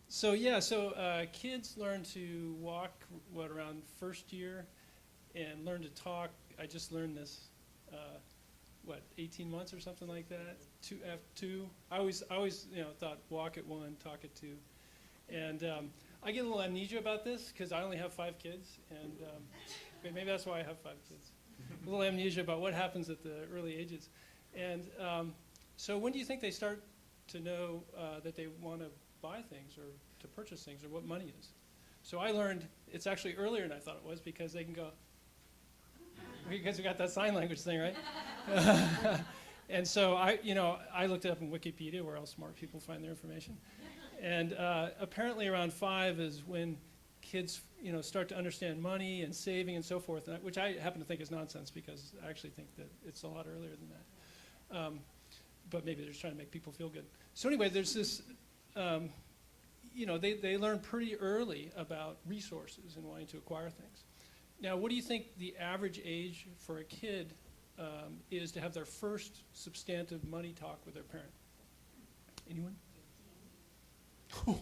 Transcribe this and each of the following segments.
Kids learn to walk, around first year, and learn to talk. I just learned this, 18 months or something like that. Two. I always, thought walk at 1, talk at 2, and I get a little amnesia about this because I only have 5 kids, and maybe that's why I have 5 kids. A little amnesia about what happens at the early ages, and so when do you think they start to know that they want to buy things or to purchase things or what money is? So I learned it's actually earlier than I thought it was because they can go, because we got that sign language thing, right? And so I looked it up in Wikipedia where all smart people find their information. And apparently around 5 is when kids, start to understand money and saving and so forth, which I happen to think is nonsense because I actually think that it's a lot earlier than that. But maybe they're just trying to make people feel good. So anyway, there's this, they learn pretty early about resources and wanting to acquire things. Now, what do you think the average age for a kid is to have their first substantive money talk with their parent? Anyone? Oh.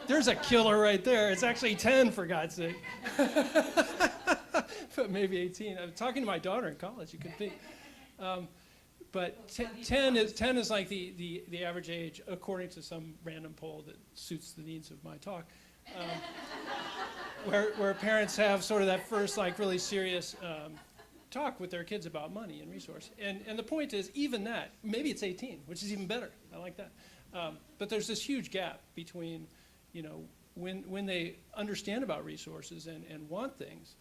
There's a killer right there. It's actually 10, for God's sake. But maybe 18. I'm talking to my daughter in college, you could think. But 10 is like the average age, according to some random poll that suits the needs of my talk, where parents have sort of that first really serious talk with their kids about money and resource. And the point is, even that, maybe it's 18, which is even better. I like that. But there's this huge gap between, when they understand about resources and want things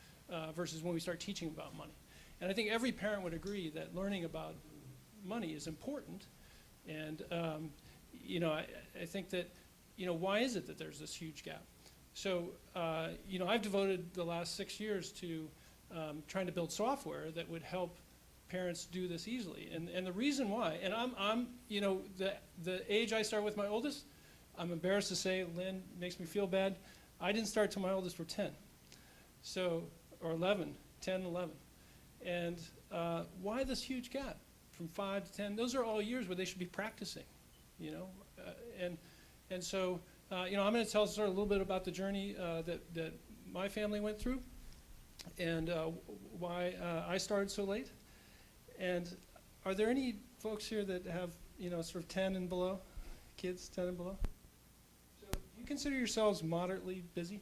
versus when we start teaching about money. And I think every parent would agree that learning about money is important. And, I think that, why is it that there's this huge gap? So, I've devoted the last 6 years to trying to build software that would help parents do this easily. And the reason why, and I'm the age I start with my oldest, I'm embarrassed to say, Lynn makes me feel bad, I didn't start till my oldest were 10. So, or 11, 10, 11. And why this huge gap from 5 to 10? Those are all years where they should be practicing, and so, I'm going to tell sort of a little bit about the journey that my family went through and why I started so late. And are there any folks here that have, sort of 10 and below, kids 10 and below? So you consider yourselves moderately busy?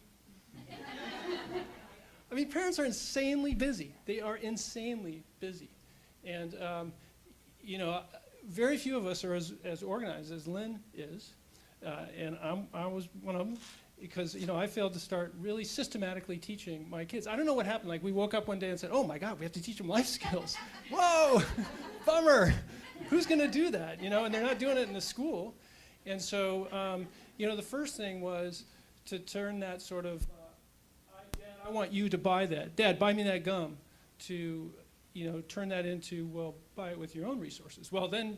I mean, parents are insanely busy. They are insanely busy. And, very few of us are as organized as Lynn is. And I was one of them because, I failed to start really systematically teaching my kids. I don't know what happened. Like, we woke up one day and said, oh, my God, we have to teach them life skills. Whoa, bummer. Who's going to do that? And they're not doing it in the school. And so, the first thing was to turn that sort of, Dad, I want you to buy that. Dad, buy me that gum. To, turn that into, well, buy it with your own resources. Well, then,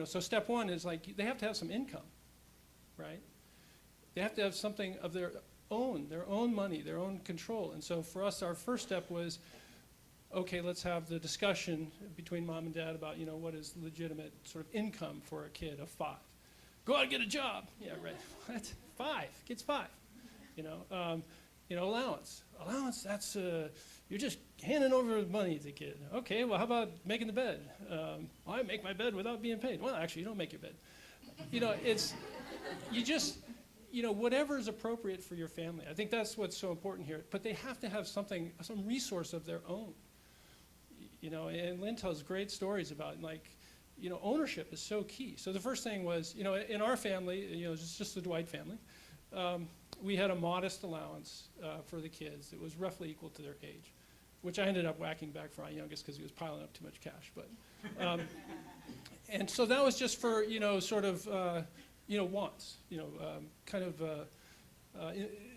so step one is like, they have to have some income, right? They have to have something of their own money, their own control. And so for us, our first step was, okay, let's have the discussion between mom and dad about, what is legitimate sort of income for a kid of 5. Go out and get a job. Yeah, right. What? 5? Kid's 5. Allowance. Allowance, that's, you're just handing over money to the kid. Okay, well, how about making the bed? I make my bed without being paid. Well, actually, you don't make your bed. Whatever is appropriate for your family. I think that's what's so important here. But they have to have some resource of their own. And Lynn tells great stories about, ownership is so key. So the first thing was, in our family, it's just the Dwight family, we had a modest allowance for the kids that was roughly equal to their age, which I ended up whacking back for my youngest because he was piling up too much cash. But and so that was just for, sort of, wants,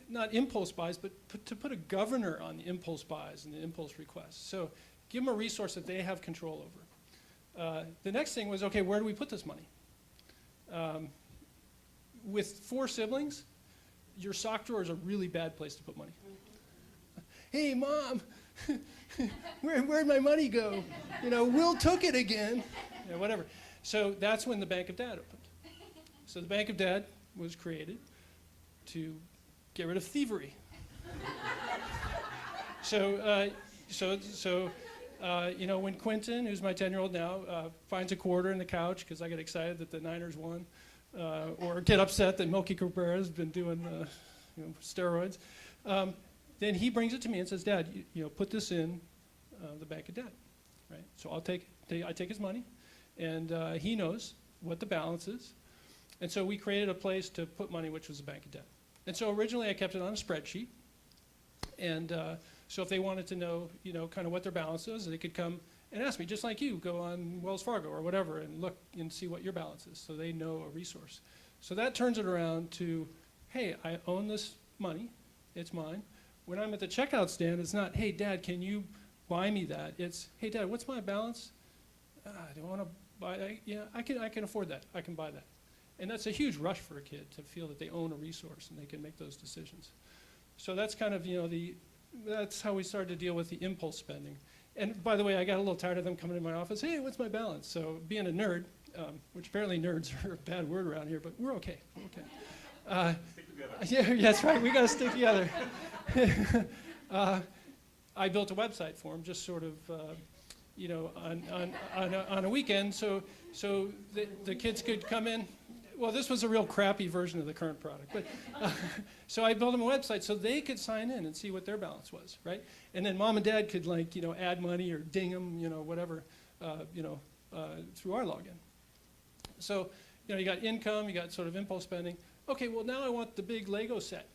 not impulse buys, but to put a governor on the impulse buys and the impulse requests. So give them a resource that they have control over. The next thing was, okay, where do we put this money? With 4 siblings, your sock drawer is a really bad place to put money. Hey, Mom, where'd my money go? Will took it again. Whatever. So that's when the Bank of Dad opened. So the Bank of Dad was created to get rid of thievery. When Quentin, who's my 10-year-old now, finds a quarter in the couch because I get excited that the Niners won, or get upset that Milky Cabrera's been doing steroids, then he brings it to me and says, "Dad, put this in the bank of debt." Right? So I take his money, and he knows what the balance is. And so we created a place to put money, which was a bank of debt. And so originally I kept it on a spreadsheet. And so if they wanted to know, kind of what their balance was, they could come and ask me, just like you, go on Wells Fargo or whatever and look and see what your balance is, so they know a resource. So that turns it around to, hey, I own this money, it's mine. When I'm at the checkout stand, it's not, hey, Dad, can you buy me that? It's, hey, Dad, what's my balance? Do I want to buy that? Yeah, I can afford that. I can buy that. And that's a huge rush for a kid to feel that they own a resource and they can make those decisions. So that's kind of, that's how we started to deal with the impulse spending. And by the way, I got a little tired of them coming in my office, hey, what's my balance? So being a nerd, which apparently nerds are a bad word around here, but we're okay, we're okay. Stick together. Yeah, that's right, we gotta stick together. I built a website for them, just sort of, on a weekend, so the kids could come in. Well, this was a real crappy version of the current product, but so I built them a website so they could sign in and see what their balance was, right? And then Mom and Dad could add money or ding them, whatever, through our login. So, you got income, you got sort of impulse spending. Okay, well now I want the big Lego set.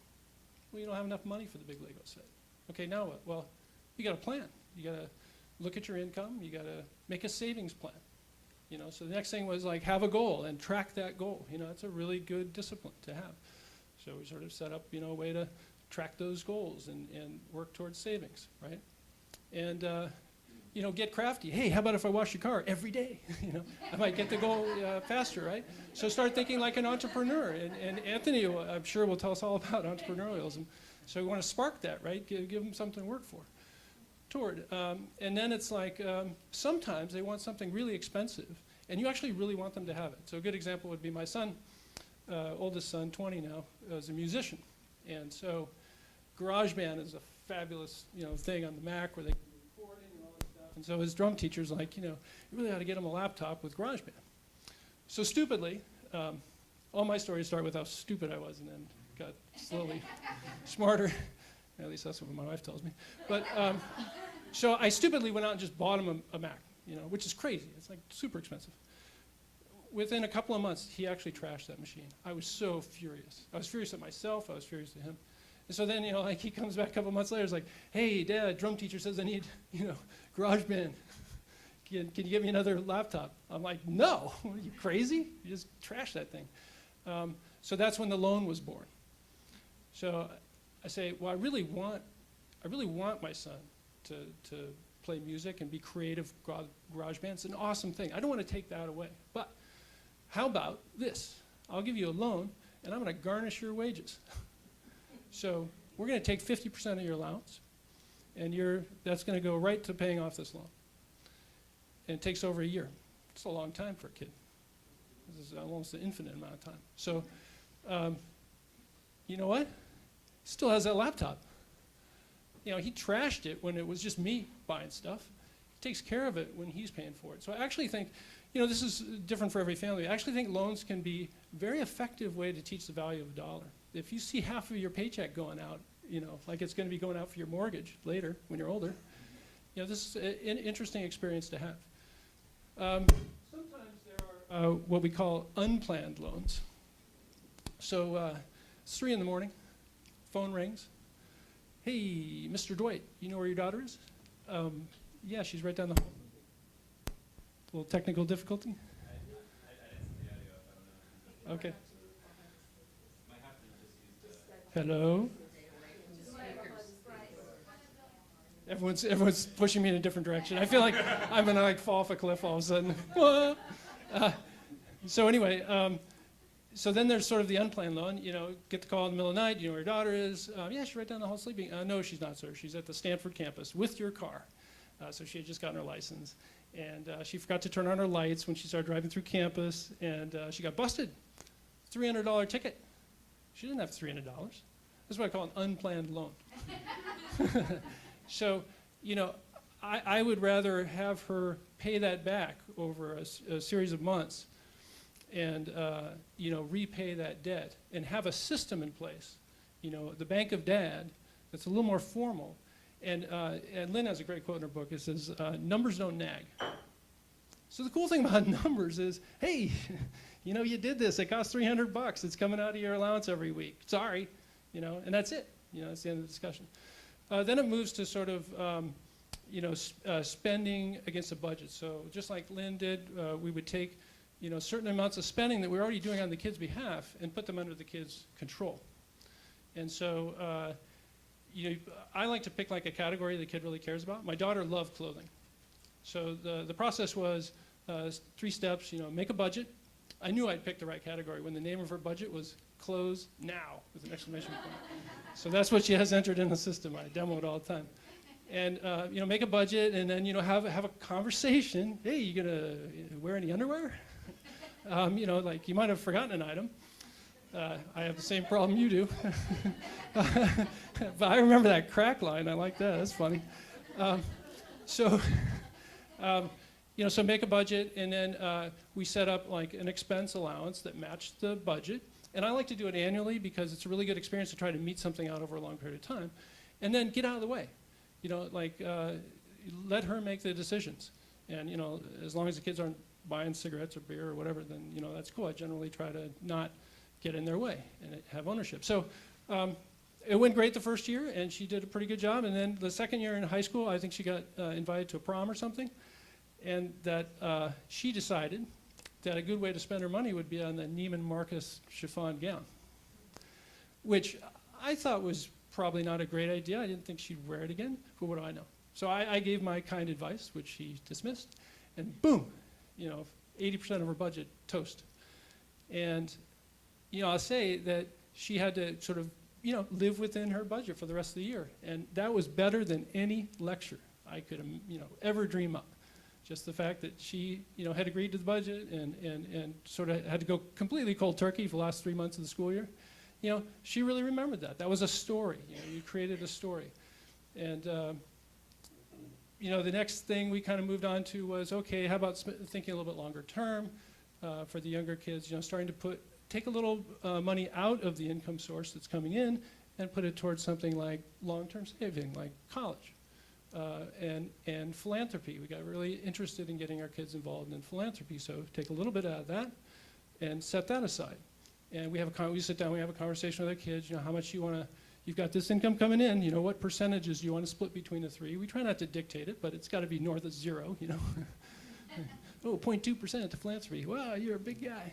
Well, you don't have enough money for the big Lego set. Okay, now what? Well, you got to plan. You got to look at your income. You got to make a savings plan. So the next thing was have a goal and track that goal. It's a really good discipline to have. So we sort of set up, a way to track those goals and work towards savings, right? And, get crafty. Hey, how about if I wash your car every day? I might get the goal faster, right? So start thinking like an entrepreneur. And Anthony, I'm sure, will tell us all about entrepreneurialism. So we want to spark that, right? Give them something to work for. Toward. And then it's sometimes they want something really expensive, and you actually really want them to have it. So a good example would be my son, oldest son, 20 now, is a musician. And so GarageBand is a fabulous thing on the Mac where they can do recording and all that stuff. And so his drum teacher's you really ought to get him a laptop with GarageBand. So stupidly, all my stories start with how stupid I was and then got slowly smarter. At least that's what my wife tells me. But so I stupidly went out and just bought him a Mac, which is crazy. It's super expensive. Within a couple of months, he actually trashed that machine. I was so furious. I was furious at myself. I was furious at him. And so then, he comes back a couple of months later. It's like, hey, Dad, drum teacher says I need, GarageBand. Can you get me another laptop? I'm like, no. Are you crazy? You just trashed that thing. So that's when the loan was born. So I say, well, I really want my son to play music and be creative. GarageBand, it's an awesome thing. I don't want to take that away. But how about this? I'll give you a loan, and I'm going to garnish your wages. So we're going to take 50% of your allowance, and that's going to go right to paying off this loan. And it takes over a year. It's a long time for a kid. This is almost an infinite amount of time. So you know what? Still has that laptop. He trashed it when it was just me buying stuff. He takes care of it when he's paying for it. So I actually think, this is different for every family. I actually think loans can be a very effective way to teach the value of a dollar. If you see half of your paycheck going out, like it's going to be going out for your mortgage later when you're older, this is an interesting experience to have. Sometimes there are what we call unplanned loans. So it's 3 in the morning. Phone rings. Hey, Mr. Dwight, you know where your daughter is? Yeah, she's right down the hall. A little technical difficulty? I didn't see the audio. I don't know. Okay. Might have to just use the... Hello? Everyone's pushing me in a different direction. I feel like I'm going to fall off a cliff all of a sudden. So anyway, so then there's sort of the unplanned loan. Get the call in the middle of the night. You know where your daughter is? Yeah, she's right down the hall sleeping. No, she's not, sir. She's at the Stanford campus with your car. So she had just gotten her license. And she forgot to turn on her lights when she started driving through campus. And she got busted. $300 ticket. She didn't have $300. That's what I call an unplanned loan. So, I would rather have her pay that back over a series of months and, repay that debt and have a system in place. The Bank of Dad that's a little more formal. And Lynn has a great quote in her book. It says, numbers don't nag. So the cool thing about numbers is, hey, you did this. It cost $300. It's coming out of your allowance every week. Sorry, and that's it. That's the end of the discussion. Then it moves to sort of, spending against a budget. So just like Lynn did, we would take, certain amounts of spending that we're already doing on the kids' behalf and put them under the kids' control. And so, I like to pick like a category the kid really cares about. My daughter loved clothing. So the process was 3 steps, make a budget. I knew I'd picked the right category when the name of her budget was clothes now with an exclamation point. So that's what she has entered in the system. I demo it all the time. And, make a budget and then, have a conversation. Hey, you gonna wear any underwear? Like you might have forgotten an item. I have the same problem you do. But I remember that crack line. I like that. That's funny. So make a budget, and then we set up like an expense allowance that matched the budget. And I like to do it annually because it's a really good experience to try to meet something out over a long period of time. And then get out of the way. Let her make the decisions. And, as long as the kids aren't buying cigarettes or beer or whatever, then, that's cool. I generally try to not get in their way and have ownership. So it went great the first year, and she did a pretty good job. And then the second year in high school, I think she got invited to a prom or something. And that she decided that a good way to spend her money would be on the Neiman Marcus chiffon gown, which I thought was probably not a great idea. I didn't think she'd wear it again, but what do I know? So I gave my kind advice, which she dismissed, and boom, 80% of her budget toast. And, I'll say that she had to sort of, live within her budget for the rest of the year. And that was better than any lecture I could, ever dream up. Just the fact that she, had agreed to the budget and sort of had to go completely cold turkey for the last 3 months of the school year. She really remembered that. That was a story. You created a story. And, the next thing we kind of moved on to was, okay, how about thinking a little bit longer term for the younger kids, starting to take a little money out of the income source that's coming in and put it towards something like long-term saving, like college. And philanthropy. We got really interested in getting our kids involved in philanthropy, so take a little bit out of that and set that aside. And we sit down, we have a conversation with our kids, how much you've got this income coming in, what percentages do you want to split between the 3? We try not to dictate it, but it's got to be north of 0, Oh, 0.2% to philanthropy. Wow, you're a big guy.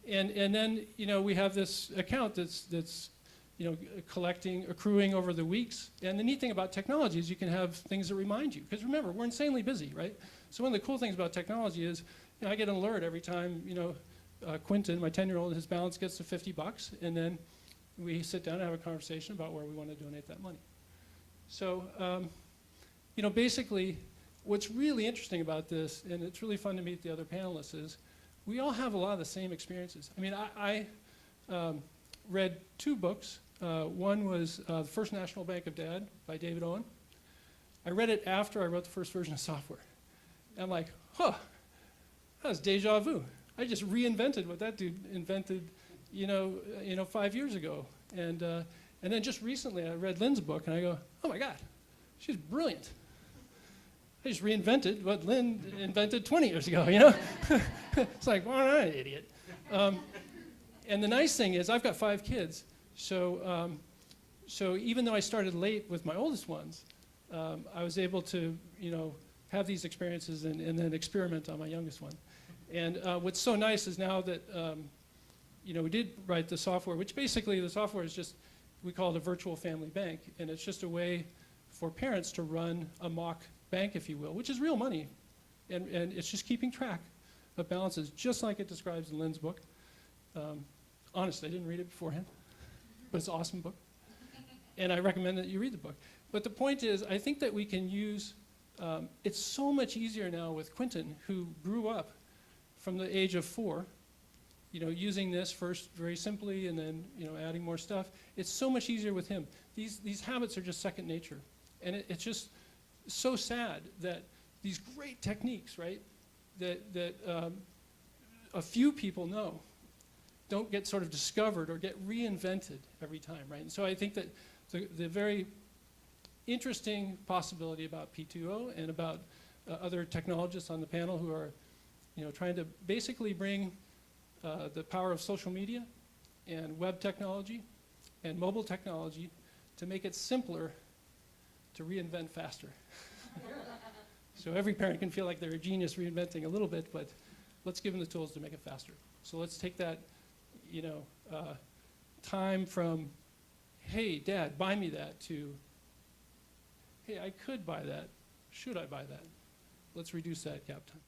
And then, we have this account that's accruing over the weeks. And the neat thing about technology is you can have things that remind you. Because remember, we're insanely busy, right? So one of the cool things about technology is, I get an alert every time, Quentin, my 10-year-old, his balance gets to $50, and then we sit down and have a conversation about where we want to donate that money. So, basically, what's really interesting about this, and it's really fun to meet the other panelists, is we all have a lot of the same experiences. I mean, I read 2 books. One was The First National Bank of Dad by David Owen. I read it after I wrote the first version of software. And I'm like, that was deja vu. I just reinvented what that dude invented, 5 years ago. And then just recently I read Lynn's book and I go, oh my God, she's brilliant. I just reinvented what Lynn invented 20 years ago, It's like, well, I'm an idiot. And the nice thing is I've got 5 kids. So even though I started late with my oldest ones, I was able to, have these experiences and then experiment on my youngest one. And what's so nice is now that, we did write the software, which basically the software is just, we call it a virtual family bank. And it's just a way for parents to run a mock bank, if you will, which is real money. And it's just keeping track of balances, just like it describes in Lynn's book. Honestly, I didn't read it beforehand, but it's an awesome book. And I recommend that you read the book. But the point is, I think that we can use, it's so much easier now with Quentin, who grew up from the age of 4 using this first very simply and then, adding more stuff. It's so much easier with him. These habits are just second nature. And it's just so sad that these great techniques, right, that a few people know don't get sort of discovered or get reinvented every time, right? And so I think that the very interesting possibility about P20 and about other technologists on the panel who are, trying to basically bring the power of social media and web technology and mobile technology to make it simpler to reinvent faster. So every parent can feel like they're a genius reinventing a little bit, but let's give them the tools to make it faster. So let's take that, time from, hey, Dad, buy me that, to, hey, I could buy that. Should I buy that? Let's reduce that gap time.